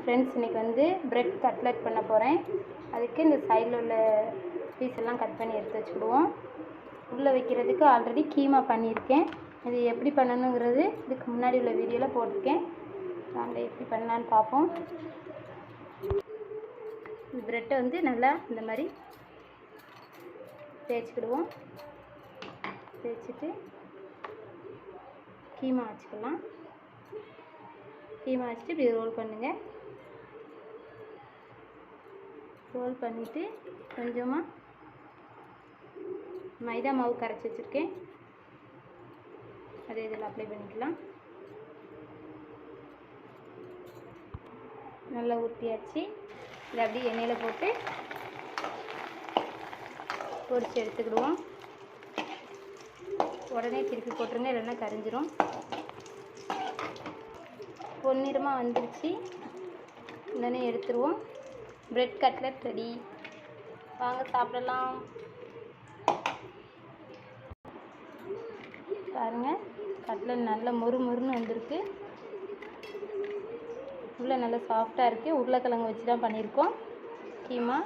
Friends, இன்றைக்கி வந்து bread cutlet பண்ண போகிறேன். அதுக்கு இந்த சைடில் உள்ள பீஸ் எல்லாம் கட் பண்ணி எடுத்து வச்சுக்கிடுவோம். உள்ளே வைக்கிறதுக்கு ஆல்ரெடி கீமா பண்ணியிருக்கேன். இது எப்படி பண்ணணுங்கிறது இதுக்கு முன்னாடி உள்ள வீடியோவில் போட்டிருக்கேன். நாங்கள் எப்படி பண்ணலான்னு பார்ப்போம். இந்த பிரெட்டை வந்து நல்லா இந்த மாதிரி தேய்ச்சிக்கிடுவோம். தேய்ச்சிட்டு கீமா வச்சுக்கலாம். கீமா வச்சுட்டு இப்படி ரோல் பண்ணுங்கள். ரோல் பண்ணிவிட்டு கொஞ்சமாக மைதா மாவு கரைச்சி வச்சுருக்கேன், அதே இதில் அப்ளை பண்ணிக்கலாம். நல்லா ஊற்றியாச்சு. இதை அப்படியே எண்ணெயில் போட்டு பொரிச்சு எடுத்துக்கிடுவோம். உடனே திருப்பி போட்டுருங்க, இல்லைன்னா கரிஞ்சிரும். பொன்னிறமாக வந்துருச்சு. உடனே எடுத்துருவோம். Bread cutlet ready. வாங்க சாப்பிடலாம். பாருங்கள், கட்லெட் நல்ல மொறுன்னு வந்திருக்கு. உள்ளே நல்லா சாஃப்டாக இருக்குது. உருளைக்கிழங்கு வச்சு தான் பண்ணியிருக்கோம் கீமா.